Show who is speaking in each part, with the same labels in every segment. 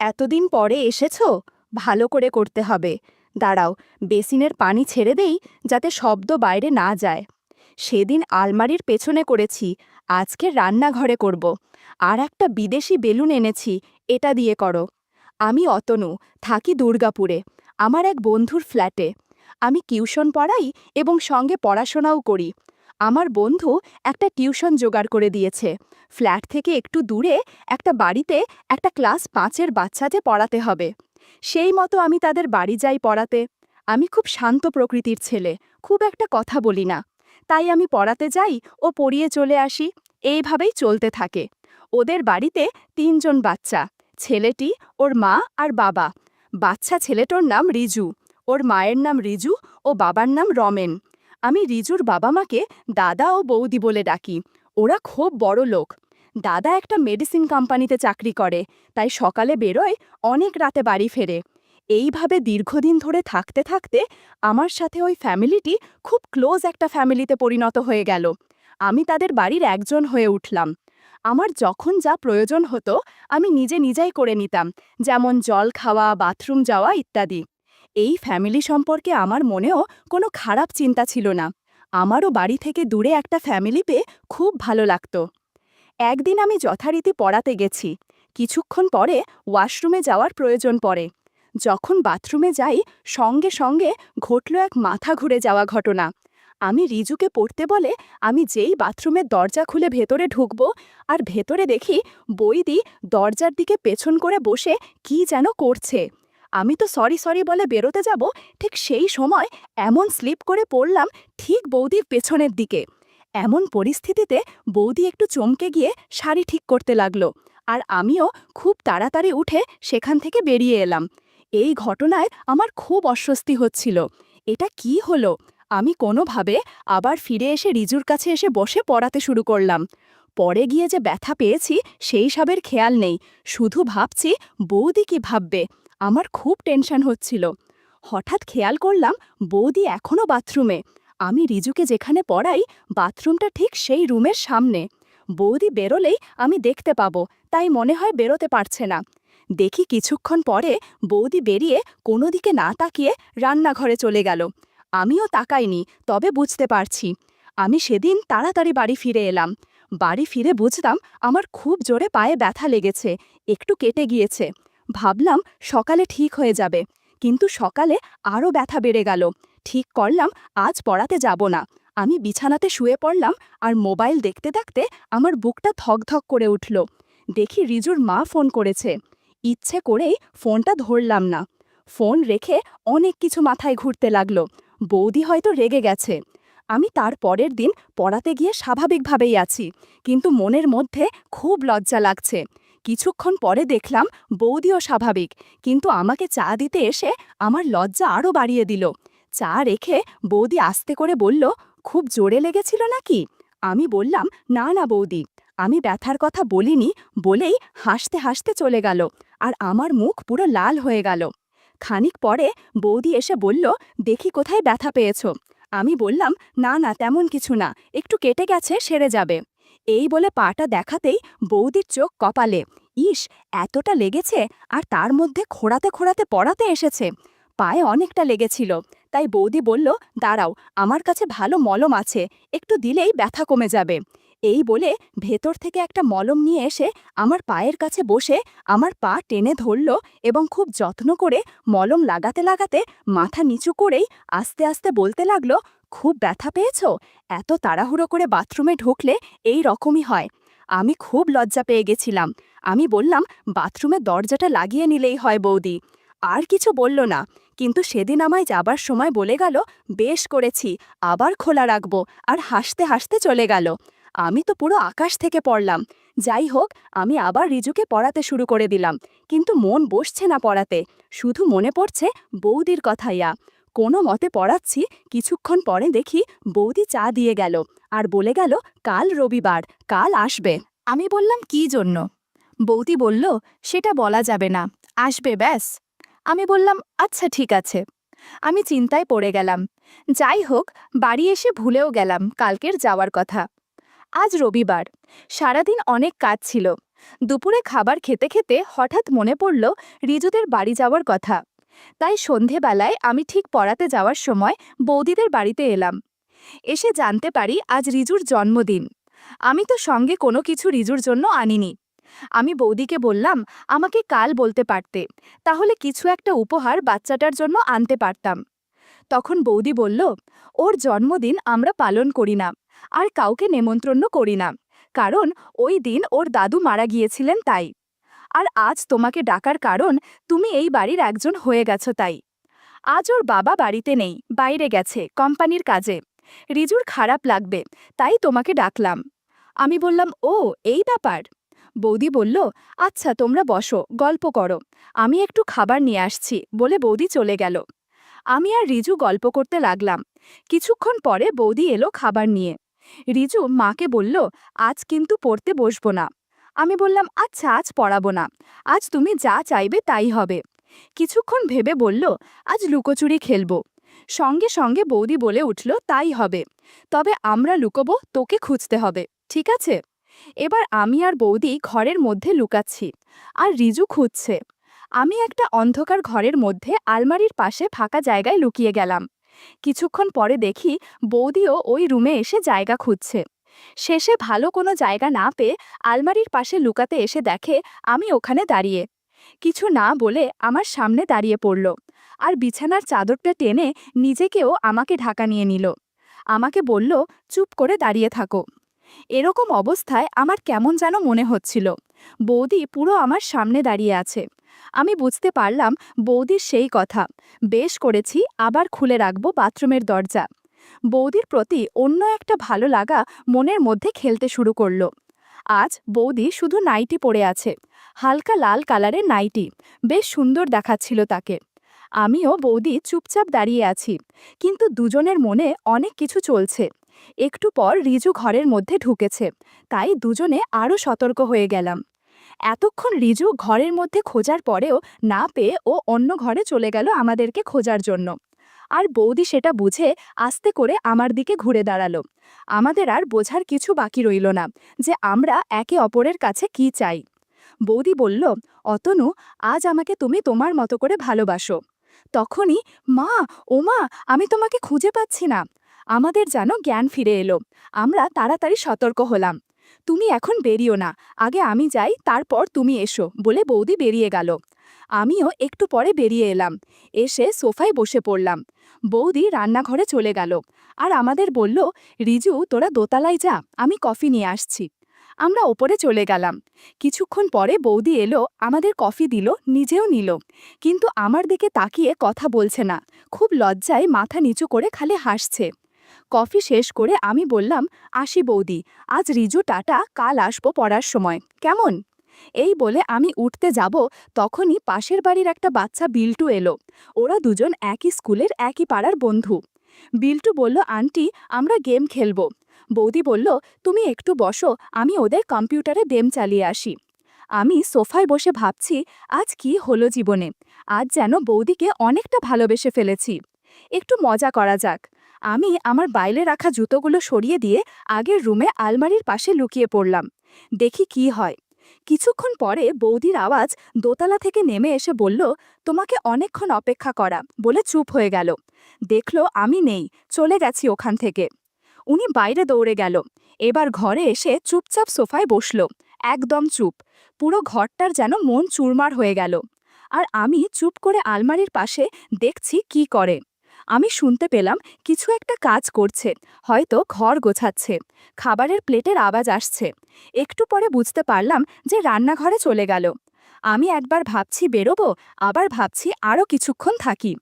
Speaker 1: এতদিন পরে এসেছো? ভালো করে করতে হবে। দাঁড়াও, বেসিনের পানি ছেড়ে দেই যাতে শব্দ বাইরে না যায়। সেদিন আলমারির পেছনে করেছি, আজকে রান্নাঘরে করব। আর একটা বিদেশি বেলুন এনেছি, এটা দিয়ে করো। আমি অতনু, থাকি দুর্গাপুরে, আমার এক বন্ধুর ফ্ল্যাটে। আমি টিউশন পড়াই এবং সঙ্গে পড়াশোনাও করি। আমার বন্ধু একটা টিউশন জোগাড় করে দিয়েছে। ফ্ল্যাট থেকে একটু দূরে একটা বাড়িতে একটা ক্লাস 5-এর বাচ্চাদের পড়াতে হবে। সেই মতো আমি তাদের বাড়ি যাই পড়াতে। আমি খুব শান্ত প্রকৃতির ছেলে, খুব একটা কথা বলি না। তাই আমি পড়াতে যাই ও পড়িয়ে চলে আসি, এইভাবেই চলতে থাকে। ওদের বাড়িতে 3 জন বাচ্চা, ছেলেটি, ওর মা আর বাবা। বাচ্চা ছেলেটার নাম রিজু, ওর মায়ের নাম রিজু ও বাবার নাম রমেন। আমি রিজুর বাবা মাকে দাদা ও বৌদি বলে ডাকি। ওরা খুব বড় লোক। দাদা একটা মেডিসিন কোম্পানিতে চাকরি করে, তাই সকালে বেরোয়, অনেক রাতে বাড়ি ফেরে। এইভাবে দীর্ঘদিন ধরে থাকতে থাকতে আমার সাথে ওই ফ্যামিলিটি খুব ক্লোজ একটা ফ্যামিলিতে পরিণত হয়ে গেল। আমি তাদের বাড়ির একজন হয়ে উঠলাম। আমার যখন যা প্রয়োজন হতো আমি নিজেই করে নিতাম, যেমন জল খাওয়া, বাথরুম যাওয়া ইত্যাদি। এই ফ্যামিলি সম্পর্কে আমার মনেও কোনো খারাপ চিন্তা ছিল না। আমারও বাড়ি থেকে দূরে একটা ফ্যামিলি পেয়ে খুব ভালো লাগতো। একদিন আমি যথারীতি পড়াতে গেছি। কিছুক্ষণ পরে ওয়াশরুমে যাওয়ার প্রয়োজন পড়ে। যখন বাথরুমে যাই, সঙ্গে সঙ্গে ঘটল এক মাথা ঘুরে যাওয়া ঘটনা। আমি রিজুকে পড়তে বলে আমি যেই বাথরুমের দরজা খুলে ভেতরে ঢুকব, আর ভেতরে দেখি বৈদি দরজার দিকে পেছন করে বসে কি যেন করছে। আমি তো সরি সরি বলে বেরোতে যাব, ঠিক সেই সময় এমন স্লিপ করে পড়লাম ঠিক বৌদির পেছনের দিকে। এমন পরিস্থিতিতে বৌদি একটু চমকে গিয়ে শাড়ি ঠিক করতে লাগলো, আর আমিও খুব তাড়াতাড়ি উঠে সেখান থেকে বেরিয়ে এলাম। এই ঘটনায় আমার খুব অস্বস্তি হচ্ছিল। এটা কি হলো? আমি কোনোভাবে আবার ফিরে এসে রিজুর কাছে এসে বসে পড়াতে শুরু করলাম। পরে গিয়ে যে ব্যথা পেয়েছি সেই সবের খেয়াল নেই, শুধু ভাবছি বৌদি কি ভাববে। আমার খুব টেনশন হচ্ছিল। হঠাৎ খেয়াল করলাম বৌদি এখনও বাথরুমে। আমি রিজুকে যেখানে পড়াই, বাথরুমটা ঠিক সেই রুমের সামনে। বৌদি বেরোলেই আমি দেখতে পাবো, তাই মনে হয় বেরোতে পারছে না। দেখি কিছুক্ষণ পরে বৌদি বেরিয়ে কোনো দিকে না তাকিয়ে রান্নাঘরে চলে গেল। আমিও তাকাইনি, তবে বুঝতে পারছি। আমি সেদিন তাড়াতাড়ি বাড়ি ফিরে এলাম। বাড়ি ফিরে বুঝলাম আমার খুব জোরে পায়ে ব্যথা লেগেছে, একটু কেটে গিয়েছে। ভাবলাম সকালে ঠিক হয়ে যাবে, কিন্তু সকালে আরও ব্যথা বেড়ে গেল। ঠিক করলাম আজ পড়াতে যাব না। আমি বিছানাতে শুয়ে পড়লাম, আর মোবাইল দেখতে দেখতে আমার বুকটা থকথক করে উঠল। দেখি রিজুর মা ফোন করেছে। ইচ্ছে করেই ফোনটা ধরলাম না। ফোন রেখে অনেক কিছু মাথায় ঘুরতে লাগলো। বৌদি হয়তো রেগে গেছে। আমি তার পরের দিন পড়াতে গিয়ে স্বাভাবিকভাবেই আছি, কিন্তু মনের মধ্যে খুব লজ্জা লাগছে। কিছুক্ষণ পরে দেখলাম বৌদিও স্বাভাবিক, কিন্তু আমাকে চা দিতে এসে আমার লজ্জা আরও বাড়িয়ে দিল। চা রেখে বৌদি আস্তে করে বলল, খুব জোরে লেগেছিল নাকি? আমি বললাম, না না বৌদি, আমি ব্যথার কথা বলিনি, বলেই হাসতে হাসতে চলে গেল, আর আমার মুখ পুরো লাল হয়ে গেল। খানিক পরে বৌদি এসে বলল, দেখি কোথায় ব্যথা পেয়েছ? আমি বললাম, না না তেমন কিছু না, একটু কেটে গেছে, সেরে যাবে। এই বলে পাটা দেখাতেই বৌদির চোখ কপালে। ইস, এতটা লেগেছে, আর তার মধ্যে খোঁড়াতে খোঁড়াতে পড়াতে এসেছে। পায়ে অনেকটা লেগেছিল, তাই বৌদি বলল, দাঁড়াও, আমার কাছে ভালো মলম আছে, একটু দিলেই ব্যথা কমে যাবে। এই বলে ভেতর থেকে একটা মলম নিয়ে এসে আমার পায়ের কাছে বসে আমার পা টেনে ধরল, এবং খুব যত্ন করে মলম লাগাতে লাগাতে মাথা নিচু করেই আস্তে আস্তে বলতে লাগলো, খুব ব্যথা পেয়েছ? এত তাড়াহুড়ো করে বাথরুমে ঢুকলে এই রকমই হয়। আমি খুব লজ্জা পেয়ে গেছিলাম। আমি বললাম, বাথরুমের দরজাটা লাগিয়ে নিলেই হয় বৌদি। আর কিছু বলল না, কিন্তু সেদিন আমায় যাবার সময় বলে গেল, বেশ করেছি, আবার খোলা রাখব, আর হাসতে হাসতে চলে গেল। আমি তো পুরো আকাশ থেকে পড়লাম। যাই হোক, আমি আবার রিজুকে পড়াতে শুরু করে দিলাম, কিন্তু মন বসছে না পড়াতে, শুধু মনে পড়ছে বৌদির কথাইয়া। কোনো মতে পড়াচ্ছি, কিছুক্ষণ পরে দেখি বৌদি চা দিয়ে গেল, আর বলে গেল, কাল রবিবার, কাল আসবে। আমি বললাম, কি জন্য? বৌদি বলল, সেটা বলা যাবে না, আসবে ব্যাস। আমি বললাম, আচ্ছা ঠিক আছে। আমি চিন্তায় পড়ে গেলাম। যাই হোক, বাড়ি এসে ভুলেও গেলাম কালকের যাওয়ার কথা। আজ রবিবার, সারাদিন অনেক কাজ ছিল। দুপুরে খাবার খেতে খেতে হঠাৎ মনে পড়ল রিজুদের বাড়ি যাওয়ার কথা। তাই সন্ধেবেলায় আমি ঠিক পড়াতে যাওয়ার সময় বৌদিদের বাড়িতে এলাম। এসে জানতে পারি আজ রিজুর জন্মদিন। আমি তো সঙ্গে কোনো কিছু রিজুর জন্য আনিনি। আমি বৌদিকে বললাম, আমাকে কাল বলতে পারতে, তাহলে কিছু একটা উপহার বাচ্চাটার জন্য আনতে পারতাম। তখন বৌদি বলল, ওর জন্মদিন আমরা পালন করি না, আর কাউকে নেমন্ত্রণ করি না, কারণ ওই দিন ওর দাদু মারা গিয়েছিলেন তাই। আর আজ তোমাকে ডাকার কারণ তুমি এই বাড়ির একজন হয়ে গেছো তাই। আজ ওর বাবা বাড়িতে নেই, বাইরে গেছে কোম্পানির কাজে। রিজুর খারাপ লাগবে, তাই তোমাকে ডাকলাম। আমি বললাম, ও এই ব্যাপার। বৌদি বলল, আচ্ছা তোমরা বসো, গল্প করো, আমি একটু খাবার নিয়ে আসছি বলে বৌদি চলে গেল। আমি আর রিজু গল্প করতে লাগলাম। কিছুক্ষণ পরে বৌদি এলো খাবার নিয়ে। রিজু মাকে বলল, আজ কিন্তু পড়তে বসবো না। আমি বললাম, আচ্ছা আজ পড়াবো না, আজ তুমি যা চাইবে তাই হবে। কিছুক্ষণ ভেবে বলল, আজ লুকোচুরি খেলবো। সঙ্গে সঙ্গে বৌদি বলে উঠল, তাই হবে, তবে আমরা লুকোবো, তোকে খুঁজতে হবে, ঠিক আছে? এবার আমি আর বৌদি ঘরের মধ্যে লুকাচ্ছি, আর রিজু খুঁজছে। আমি একটা অন্ধকার ঘরের মধ্যে আলমারির পাশে ফাঁকা জায়গায় লুকিয়ে গেলাম। কিছুক্ষণ পরে দেখি বৌদিও ওই রুমে এসে জায়গা খুঁজছে। শেষে ভালো কোনো জায়গা না পেয়ে আলমারির পাশে লুকাতে এসে দেখে আমি ওখানে দাঁড়িয়ে। কিছু না বলে আমার সামনে দাঁড়িয়ে পড়ল, আর বিছানার চাদরটা টেনে নিজেকেও আমাকে ঢাকা নিয়ে নিল। আমাকে বলল, চুপ করে দাঁড়িয়ে থাকো। এরকম অবস্থায় আমার কেমন যেন মনে হচ্ছিল। বৌদি পুরো আমার সামনে দাঁড়িয়ে আছে। আমি বুঝতে পারলাম বৌদির সেই কথা, বেশ করেছি আবার খুলে রাখব বাথরুমের দরজা। বৌদির প্রতি অন্য একটা ভালো লাগা মনের মধ্যে খেলতে শুরু করল। আজ বৌদি শুধু নাইটি পরে আছে, হালকা লাল কালারের নাইটি, বেশ সুন্দর দেখাচ্ছিল তাকে। আমিও বৌদি চুপচাপ দাঁড়িয়ে আছি, কিন্তু দুজনের মনে অনেক কিছু চলছে। একটু পর রিজু ঘরের মধ্যে ঢুকেছে, তাই দুজনে আরও সতর্ক হয়ে গেলাম। এতক্ষণ রিজু ঘরের মধ্যে খোঁজার পরেও না পেয়ে ও অন্য ঘরে চলে গেল আমাদেরকে খোঁজার জন্য। আর বৌদি সেটা বুঝে আস্তে করে আমার দিকে ঘুরে দাঁড়ালো। আমাদের আর বোঝার কিছু বাকি রইল না যে আমরা একে অপরের কাছে কি চাই। বৌদি বলল, অতনু, আজ আমাকে তুমি তোমার মতো করে ভালোবাসো। তখনই, মা, ওমা, আমি তোমাকে খুঁজে পাচ্ছি না। আমাদের যেন জ্ঞান ফিরে এলো। আমরা তাড়াতাড়ি সতর্ক হলাম। তুমি এখন বেরিও না, আগে আমি যাই, তারপর তুমি এসো বলে বৌদি বেরিয়ে গেল। আমিও একটু পরে বেরিয়ে এলাম, এসে সোফায় বসে পড়লাম। বৌদি রান্নাঘরে চলে গেল, আর আমাদের বলল, রিজু তোরা দোতলায় যা, আমি কফি নিয়ে আসছি। আমরা ওপরে চলে গেলাম। কিছুক্ষণ পরে বৌদি এলো, আমাদের কফি দিল, নিজেও নিল, কিন্তু আমার দিকে তাকিয়ে কথা বলছে না, খুব লজ্জায় মাথা নিচু করে খালি হাসছে। কফি শেষ করে আমি বললাম, আসি বৌদি, আজ রিজু টাটা, কাল আসবো পড়ার সময়, কেমন? এই বলে আমি উঠতে যাব, তখনই পাশের বাড়ির একটা বাচ্চা বিল্টু এলো। ওরা দুজন একই স্কুলের একই পাড়ার বন্ধু। বিল্টু বলল, আন্টি, আমরা গেম খেলবো। বৌদি বলল, তুমি একটু বসো, আমি ওদের কম্পিউটারে গেম চালিয়ে আসি। আমি সোফায় বসে ভাবছি, আজ কি হলো জীবনে, আজ যেন বৌদিকে অনেকটা ভালোবেসে ফেলেছি। একটু মজা করা যাক। আমি আমার বাইরে রাখা জুতোগুলো সরিয়ে দিয়ে আগের রুমে আলমারির পাশে লুকিয়ে পড়লাম, দেখি কি হয়। কিছুক্ষণ পরে বৌদির আওয়াজ দোতলা থেকে নেমে এসে বলল, তোমাকে অনেকক্ষণ অপেক্ষা করা, বলে চুপ হয়ে গেল। দেখলো আমি নেই, চলে গেছি ওখান থেকে। উনি বাইরে দৌড়ে গেল। এবার ঘরে এসে চুপচাপ সোফায় বসল, একদম চুপ। পুরো ঘরটার যেন মন চুরমার হয়ে গেল। আর আমি চুপ করে আলমারির পাশে দেখছি কি করে। আমি শুনতে পেলাম কিছু একটা কাজ করছে, হয়তো ঘর গোছাচ্ছে। খাবারের প্লেটের আওয়াজ আসছে। একটু পরে বুঝতে পারলাম যে রান্নাঘরে চলে গেল। আমি একবার ভাবছি বেরোবো, আবার ভাবছি আরও কিছুক্ষণ থাকি।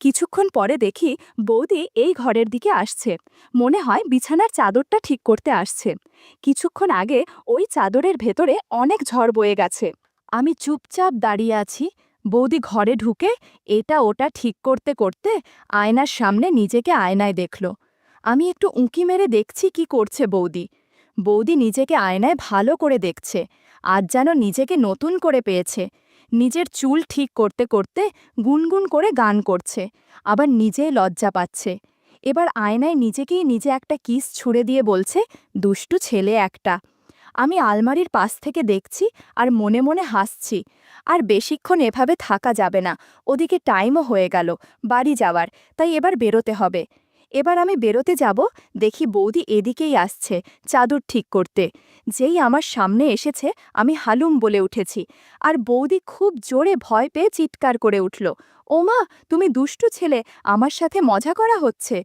Speaker 1: কিছুক্ষণ পরে দেখি বৌদি এই ঘরের দিকে আসছে, মনে হয় বিছানার চাদরটা ঠিক করতে আসছে। কিছুক্ষণ আগে ওই চাদরের ভেতরে অনেক ঝড় বয়ে গেছে। আমি চুপচাপ দাঁড়িয়ে আছি। বৌদি ঘরে ঢুকে এটা ওটা ঠিক করতে করতে আয়নার সামনে নিজেকে আয়নায় দেখল। আমি একটু উঁকি মেরে দেখছি কি করছে বৌদি। বৌদি নিজেকে আয়নায় ভালো করে দেখছে, আজ যেন নিজেকে নতুন করে পেয়েছে। নিজের চুল ঠিক করতে করতে গুনগুন করে গান করছে, আবার নিজেই লজ্জা পাচ্ছে। এবার আয়নায় নিজেকেই নিজে একটা কিস ছুঁড়ে দিয়ে বলছে, দুষ্টু ছেলে একটা। আমি আলমারির পাশ থেকে দেখছি আর মনে মনে হাসছি। আর বেশিক্ষণ এভাবে থাকা যাবে না, ওদিকে টাইমও হয়ে গেল বাড়ি যাওয়ার, তাই এবার বেরোতে হবে। এবার আমি বেরোতে যাব, দেখি বৌদি এদিকেই আসছে চাদর ঠিক করতে। যেই আমার সামনে এসেছে আমি হালুম বলে উঠেছি, আর বৌদি খুব জোরে ভয় পেয়ে চিৎকার করে উঠল, ওমা তুমি দুষ্টু ছেলে, আমার সাথে মজা করা হচ্ছে।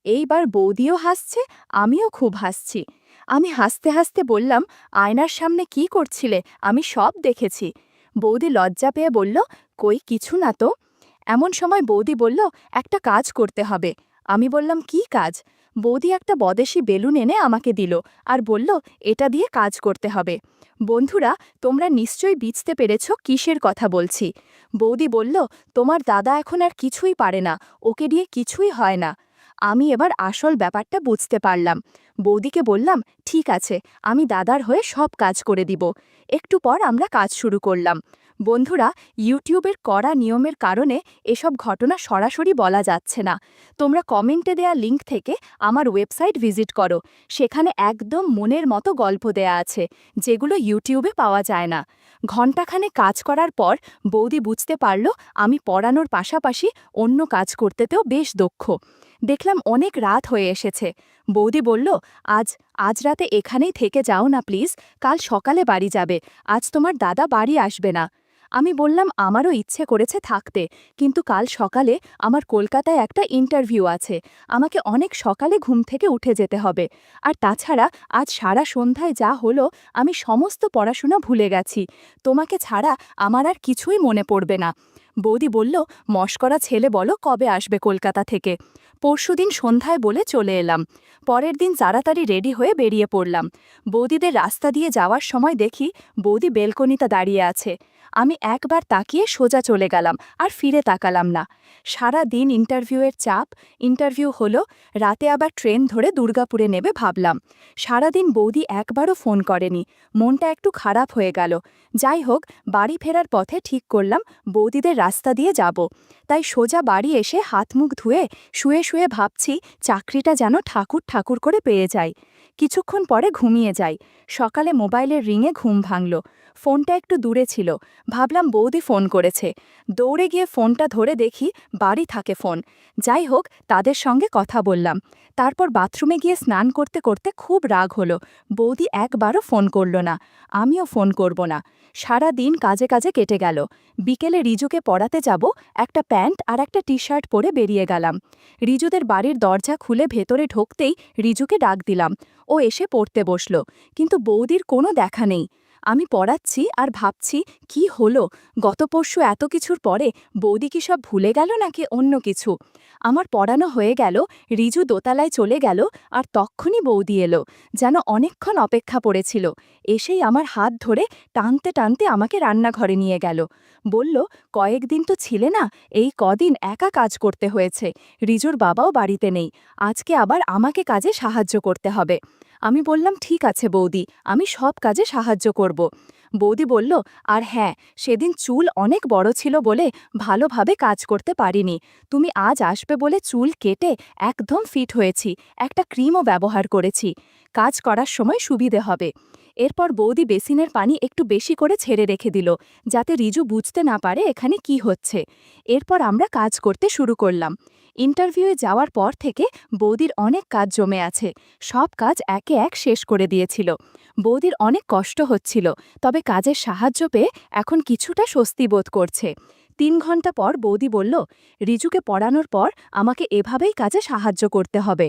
Speaker 1: এইবার বৌদিও হাসছে, আমিও খুব হাসছি। আমি হাসতে হাসতে বললাম, আয়নার সামনে কি করছিলে, আমি সব দেখেছি। বৌদি লজ্জা পেয়ে বলল, কই কিছু না তো। এমন সময় বৌদি বলল, একটা কাজ করতে হবে। আমি বললাম, কি কাজ? বৌদি একটা বদেশি বেলুন এনে আমাকে দিল আর বলল, এটা দিয়ে কাজ করতে হবে। বন্ধুরা, তোমরা নিশ্চয়ই বুঝতে পেরেছ কিসের কথা বলছি। বৌদি বলল, তোমার দাদা এখন আর কিছুই পারে না, ওকে দিয়ে কিছুই হয় না। আমি এবার আসল ব্যাপারটা বুঝতে পারলাম। বৌদিকে বললাম, ঠিক আছে, আমি দাদার হয়ে সব কাজ করে দিব। একটু পর আমরা কাজ শুরু করলাম। বন্ধুরা, ইউটিউবের কড়া নিয়মের কারণে এসব ঘটনা সরাসরি বলা যাচ্ছে না। তোমরা কমেন্টে দেয়া লিঙ্ক থেকে আমার ওয়েবসাইট ভিজিট করো, সেখানে একদম মনের মতো গল্প দেয়া আছে, যেগুলো ইউটিউবে পাওয়া যায় না। ঘণ্টাখানে কাজ করার পর বৌদি বুঝতে পারল আমি পড়ানোর পাশাপাশি অন্য কাজ করতেতেও বেশ দক্ষ। দেখলাম অনেক রাত হয়ে এসেছে। বৌদি বলল, আজ আজ রাতে এখানেই থেকে যাও না প্লিজ, কাল সকালে বাড়ি যাবে, আজ তোমার দাদা বাড়ি আসবে না। আমি বললাম, আমারও ইচ্ছে করেছে থাকতে, কিন্তু কাল সকালে আমার কলকাতায় একটা ইন্টারভিউ আছে, আমাকে অনেক সকালে ঘুম থেকে উঠে যেতে হবে। আর তাছাড়া আজ সারা সন্ধ্যায় যা হলো আমি সমস্ত পড়াশোনা ভুলে গেছি, তোমাকে ছাড়া আমার আর কিছুই মনে পড়বে না। বৌদি বলল, মশকরা ছেলে বলো, কবে আসবে কলকাতা থেকে? পরশুদিন সন্ধ্যায় বলে চলে এলাম। পরের দিন তাড়াতাড়ি রেডি হয়ে বেরিয়ে পড়লাম। বৌদিদের রাস্তা দিয়ে যাওয়ার সময় দেখি বৌদি বেলকনিতে দাঁড়িয়ে আছে। আমি একবার তাকিয়ে সোজা চলে গেলাম, আর ফিরে তাকালাম না। সারা দিন ইন্টারভিউয়ের চাপ, ইন্টারভিউ হলো, রাতে আবার ট্রেন ধরে দুর্গাপুরে নেবে ভাবলাম। সারাদিন বৌদি একবারও ফোন করেনি, মনটা একটু খারাপ হয়ে গেল। যাই হোক, বাড়ি ফেরার পথে ঠিক করলাম বৌদিদের রাস্তা দিয়ে যাব। তাই সোজা বাড়ি এসে হাত মুখ ধুয়ে শুয়ে শুয়ে ভাবছি চাকরিটা যেন ঠাকুর ঠাকুর করে পেয়ে যাই। কিছুক্ষণ পরে ঘুমিয়ে যাই। সকালে মোবাইলের রিংয়ে ঘুম ভাঙল। ফোনটা একটু দূরে ছিল, ভাবলাম বৌদি ফোন করেছে। দৌড়ে গিয়ে ফোনটা ধরে দেখি বাড়ি থাকে ফোন। যাই হোক, তাদের সঙ্গে কথা বললাম। তারপর বাথরুমে গিয়ে স্নান করতে করতে খুব রাগ হলো, বৌদি একবারও ফোন করল না, আমিও ফোন করব না। সারা দিন কাজে কাজে কেটে গেল। বিকেলে রিজুকে পড়াতে যাব, একটা প্যান্ট আর একটা টি শার্ট পরে বেরিয়ে গেলাম। রিজুদের বাড়ির দরজা খুলে ভেতরে ঢুকতেই রিজুকে ডাক দিলাম। ও এসে পড়তে বসল, কিন্তু বৌদির কোনো দেখা নেই। আমি পড়াচ্ছি আর ভাবছি, কি হলো, গত পরশু এত কিছুর পরে বৌদি কি সব ভুলে গেল নাকি অন্য কিছু। আমার পড়ানো হয়ে গেল, রিজু দোতলায় চলে গেল, আর তক্ষুনি বৌদি এলো, যেন অনেকক্ষণ অপেক্ষা পড়েছিল। এসেই আমার হাত ধরে টানতে টানতে আমাকে রান্নাঘরে নিয়ে গেল। বলল, কয়েকদিন তো ছিলে না, এই কদিন একা কাজ করতে হয়েছে, রিজুর বাবাও বাড়িতে নেই, আজকে আবার আমাকে কাজে সাহায্য করতে হবে। আমি বললাম, ঠিক আছে বৌদি, আমি সব কাজে সাহায্য করব। বৌদি বলল, আর হ্যাঁ, সেদিন চুল অনেক বড় ছিল বলে ভালোভাবে কাজ করতে পারিনি, তুমি আজ আসবে বলে চুল কেটে একদম ফিট হয়েছি, একটা ক্রিমও ব্যবহার করেছি, কাজ করার সময় সুবিধে হবে। এরপর বৌদি বেসিনের পানি একটু বেশি করে ছেড়ে রেখে দিল, যাতে রিজু বুঝতে না পারে এখানে কি হচ্ছে। এরপর আমরা কাজ করতে শুরু করলাম। ইন্টারভিউয়ে যাওয়ার পর থেকে বৌদির অনেক কাজ জমে আছে, সব কাজ একে এক শেষ করে দিয়েছিল। বৌদির অনেক কষ্ট হচ্ছিল, তবে কাজের সাহায্য পেয়ে এখন কিছুটা স্বস্তি বোধ করছে। 3 ঘন্টা পর বৌদি বলল, রিজুকে পড়ানোর পর আমাকে এভাবেই কাজে সাহায্য করতে হবে।